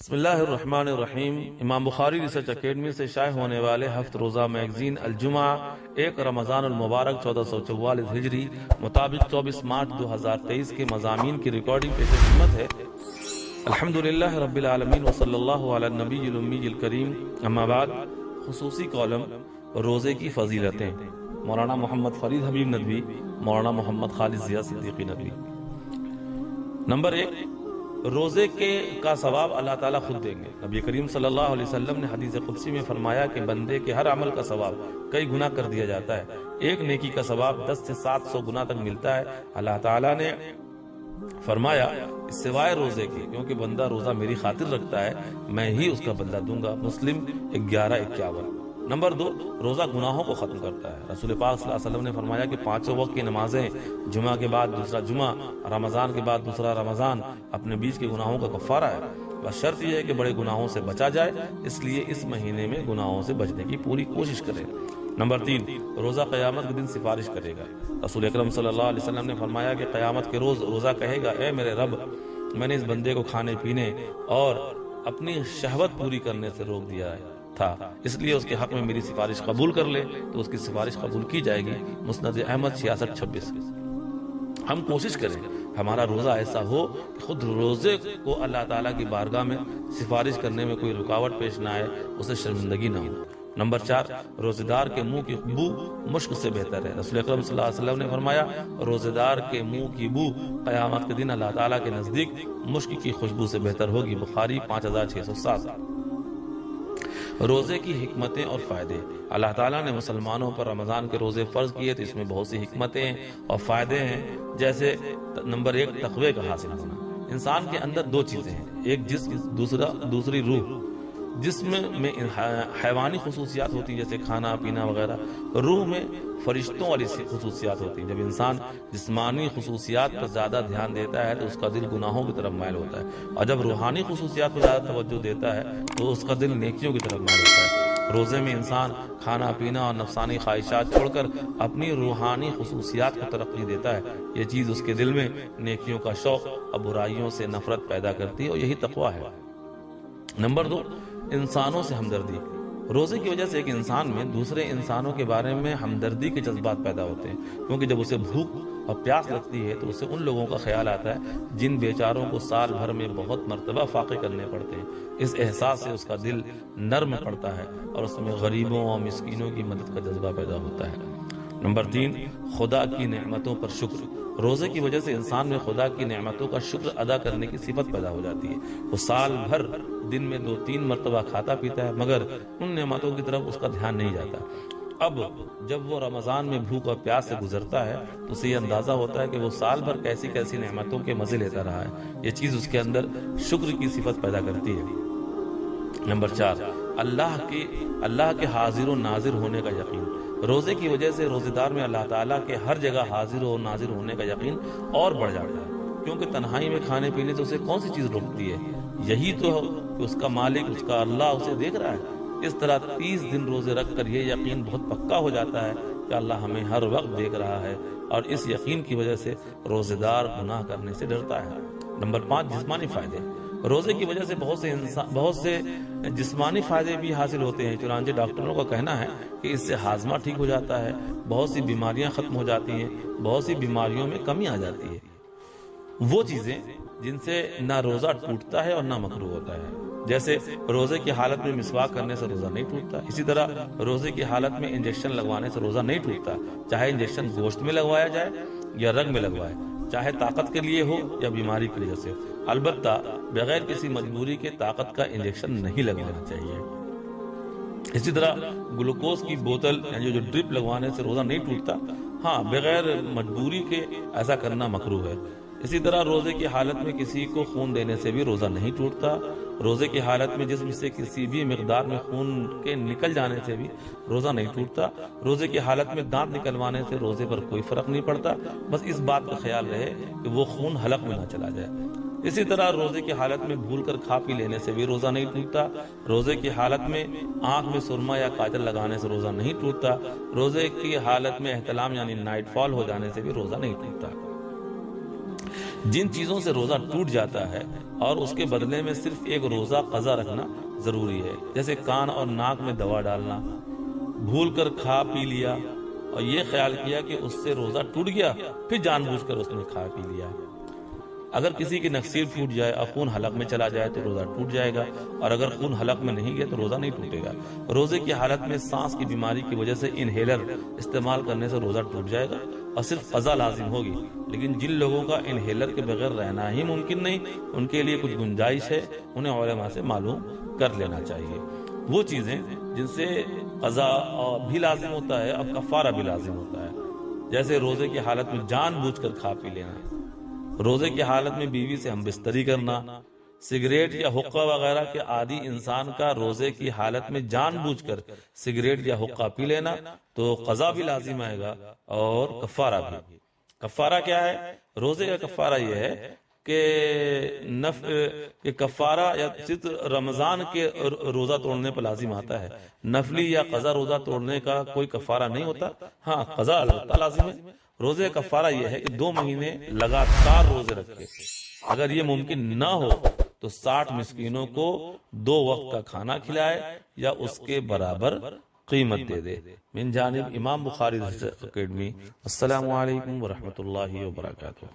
بسم اللہ الرحمن الرحیم۔ امام بخاری ریسرچ اکیڈمی سے شائع ہونے والے ہفت روزہ میگزین الجمعہ 1 رمضان المبارک 1444 ہجری مطابق 24 مارچ 2023 کے مضامین کی ریکارڈنگ پیش خدمت ہے۔ الحمدللہ رب العالمین وصلی اللہ علی النبی الامی الکریم، اما بعد۔ خصوصی کالم روزے کی فضیلتیں، مولانا محمد فرید حبیب ندوی، مولانا محمد خالد ضیاء صدیقی ندوی۔ نمبر 1، روزے کا ثواب اللہ تعالیٰ خود دیں گے۔ نبی کریم صلی اللہ علیہ وسلم نے حدیث قدسی میں فرمایا کہ بندے کے ہر عمل کا ثواب کئی گنا کر دیا جاتا ہے، ایک نیکی کا ثواب 10 سے 700 گنا تک ملتا ہے۔ اللہ تعالیٰ نے فرمایا سوائے روزے کے، کیونکہ بندہ روزہ میری خاطر رکھتا ہے، میں ہی اس کا بدلہ دوں گا۔ مسلم 1151۔ نمبر 2، روزہ گناہوں کو ختم کرتا ہے۔ رسول پاک صلی اللہ علیہ وسلم نے فرمایا کہ 5 وقت کی نمازیں، جمعہ کے بعد دوسرا جمعہ، رمضان کے بعد دوسرا رمضان، اپنے بیچ کے گناہوں کا کفارہ ہے۔ بس شرط یہ ہے کہ بڑے گناہوں سے بچا جائے، اس لیے اس مہینے میں گناہوں سے بچنے کی پوری کوشش کریں۔ نمبر 3، روزہ قیامت کے دن سفارش کرے گا۔ رسول اکرم صلی اللہ علیہ وسلم نے فرمایا کہ قیامت کے روز روزہ کہے گا، اے میرے رب، میں نے اس بندے کو کھانے پینے اور اپنی شہوت پوری کرنے سے روک دیا تھا، اس لیے اس کے حق میں میری سفارش قبول کر لے، تو اس کی سفارش قبول کی جائے گی۔ مسند احمد 6626۔ ہم کوشش کریں ہمارا روزہ ایسا ہو کہ خود روزے کو اللہ تعالیٰ کی بارگاہ میں سفارش کرنے میں کوئی رکاوٹ پیش نہ آئے، اسے شرمندگی نہ ہو۔ نمبر 4، روزے دار کے منہ کی بو مشک سے بہتر ہے۔ رسول اکرم صلی اللہ علیہ وسلم نے فرمایا، روزے دار کے منہ کی بو قیامت کے دن اللہ تعالیٰ کے نزدیک مشک کی خوشبو سے بہتر ہوگی۔ بخاری 5607۔ روزے کی حکمتیں اور فائدے۔ اللہ تعالیٰ نے مسلمانوں پر رمضان کے روزے فرض کیے تو اس میں بہت سی حکمتیں اور فائدے ہیں، جیسے نمبر 1، تقوی کا حاصل ہونا۔ انسان کے اندر 2 چیزیں ہیں، ایک جسم، دوسری روح۔ جسم میں حیوانی خصوصیات ہوتی ہیں جیسے کھانا پینا وغیرہ، روح میں فرشتوں والی خصوصیات ہوتی ہیں۔ جب انسان جسمانی خصوصیات پر زیادہ دھیان دیتا ہے تو اس کا دل گناہوں کی طرف مائل ہوتا ہے، اور جب روحانی خصوصیات پر زیادہ توجہ دیتا ہے تو اس کا دل نیکیوں کی طرف مائل ہوتا ہے۔ روزے میں انسان کھانا پینا اور نفسانی خواہشات چھوڑ کر اپنی روحانی خصوصیات کو ترقی دیتا ہے، یہ چیز اس کے دل میں نیکیوں کا شوق اور برائیوں سے نفرت پیدا کرتی ہے، اور یہی تقویٰ ہے۔ نمبر 2، انسانوں سے ہمدردی۔ روزے کی وجہ سے ایک انسان میں دوسرے انسانوں کے بارے میں ہمدردی کے جذبات پیدا ہوتے ہیں، کیونکہ جب اسے بھوک اور پیاس لگتی ہے تو اسے ان لوگوں کا خیال آتا ہے جن بیچاروں کو سال بھر میں بہت مرتبہ فاقے کرنے پڑتے ہیں۔ اس احساس سے اس کا دل نرم پڑتا ہے اور اس میں غریبوں اور مسکینوں کی مدد کا جذبہ پیدا ہوتا ہے۔ نمبر 3، خدا کی نعمتوں پر شکر۔ روزے کی وجہ سے انسان میں خدا کی نعمتوں کا شکر ادا کرنے کی صفت پیدا ہو جاتی ہے۔ وہ سال بھر دن میں 2-3 مرتبہ کھاتا پیتا ہے، مگر ان نعمتوں کی طرف اس کا دھیان نہیں جاتا۔ اب جب وہ رمضان میں بھوک اور پیاس سے گزرتا ہے تو اسے یہ اندازہ ہوتا ہے کہ وہ سال بھر کیسی کیسی نعمتوں کے مزے لیتا رہا ہے، یہ چیز اس کے اندر شکر کی صفت پیدا کرتی ہے۔ نمبر 4، اللہ کے حاضر و ناظر ہونے کا یقین۔ روزے کی وجہ سے روزے دار میں اللہ تعالیٰ کے ہر جگہ حاضر و ناظر ہونے کا یقین اور بڑھ جاتا ہے، کیونکہ تنہائی میں کھانے پینے سے اسے کون سی چیز روکتی ہے؟ یہی تو کہ اس کا مالک، اس کا اللہ اسے دیکھ رہا ہے۔ اس طرح 30 دن روزے رکھ کر یہ یقین بہت پکا ہو جاتا ہے کہ اللہ ہمیں ہر وقت دیکھ رہا ہے، اور اس یقین کی وجہ سے روزے دار گناہ کرنے سے ڈرتا ہے۔ نمبر 5، جسمانی فائدے۔ روزے کی وجہ سے بہت سے جسمانی فائدے بھی حاصل ہوتے ہیں، چنانچہ ڈاکٹروں کا کہنا ہے کہ اس سے ہاضمہ ٹھیک ہو جاتا ہے، بہت سی بیماریاں ختم ہو جاتی ہیں، بہت سی بیماریوں میں کمی آ جاتی ہے۔ وہ چیزیں جن سے نہ روزہ ٹوٹتا ہے اور نہ مکروہ ہوتا ہے، جیسے روزے کی حالت میں مسواک کرنے سے روزہ نہیں ٹوٹتا، اسی طرح روزے کی حالت میں انجیکشن لگوانے سے روزہ نہیں ٹوٹتا، چاہے انجیکشن گوشت میں لگوایا جائے یا رگ میں لگوائے، چاہے طاقت کے لیے ہو یا بیماری کی وجہ سے ہو۔ البتہ بغیر کسی مجبوری کے طاقت کا انجیکشن نہیں لگوانا چاہیے۔ اسی طرح گلوکوز کی بوتل جو ڈرپ لگوانے سے روزہ نہیں ٹوٹتا، ہاں بغیر مجبوری کے ایسا کرنا مکروہ ہے۔ اسی طرح روزے کی حالت میں کسی کو خون دینے سے بھی روزہ نہیں ٹوٹتا۔ روزے کی حالت میں جسم سے کسی بھی مقدار میں خون کے نکل جانے سے بھی روزہ نہیں ٹوٹتا۔ روزے کی حالت میں دانت نکلوانے سے روزے پر کوئی فرق نہیں پڑتا، بس اس بات کا خیال رہے کہ وہ خون حلق میں نہ چلا جائے۔ اسی طرح روزے کی حالت میں بھول کر کھا پی لینے سے بھی روزہ نہیں ٹوٹتا۔ روزے کی حالت میں آنکھ میں سرما یا کاجل لگانے سے روزہ نہیں ٹوٹتا۔ روزے کی حالت میں احتلام یعنی نائٹ فال ہو جانے سے بھی روزہ نہیں ٹوٹتا۔ جن چیزوں سے روزہ ٹوٹ جاتا ہے اور اس کے بدلے میں صرف ایک روزہ قضا رکھنا ضروری ہے، جیسے کان اور ناک میں دوا ڈالنا، بھول کر کھا پی لیا اور یہ خیال کیا کہ اس سے روزہ ٹوٹ گیا، پھر جان بوجھ کر اس نے کھا پی لیا۔ اگر کسی کی نکسیر ٹوٹ جائے اور خون حلق میں چلا جائے تو روزہ ٹوٹ جائے گا، اور اگر خون حلق میں نہیں گیا تو روزہ نہیں ٹوٹے گا۔ روزے کی حالت میں سانس کی بیماری کی وجہ سے انہیلر استعمال کرنے سے روزہ ٹوٹ جائے گا اور صرف قضا لازم ہوگی، لیکن جن لوگوں کا انہیلر کے بغیر رہنا ہی ممکن نہیں، ان کے لیے کچھ گنجائش ہے، انہیں علماء سے معلوم کر لینا چاہیے۔ وہ چیزیں جن سے قضا بھی لازم ہوتا ہے اور کفارہ بھی لازم ہوتا ہے، جیسے روزے کی حالت میں جان بوجھ کر کھا پی لینا، روزے کی حالت میں بیوی سے ہم بستری کرنا، سگریٹ یا حقہ وغیرہ کے عادی انسان کا روزے کی حالت میں جان بوجھ کر سگریٹ یا حقہ پی لینا تو قضا بھی لازم آئے گا اور کفارہ بھی۔ کفارہ کیا ہے؟ روزے کا کفارہ یہ ہے کہ کفارہ یا صرف رمضان کے روزہ توڑنے پر لازم آتا ہے، نفلی یا قضا روزہ توڑنے کا کوئی کفارہ نہیں ہوتا، ہاں قضا البتہ لازم ہے۔ روزے کا کفارہ یہ ہے کہ 2 مہینے لگاتار روزے رکھے، اگر یہ ممکن نہ ہو تو 60 مسکینوں کو 2 وقت کا کھانا کھلائے یا اس کے برابر قیمت دے دے۔ من جانب امام بخاری اکیڈمی۔ السلام علیکم ورحمۃ اللہ وبرکاتہ۔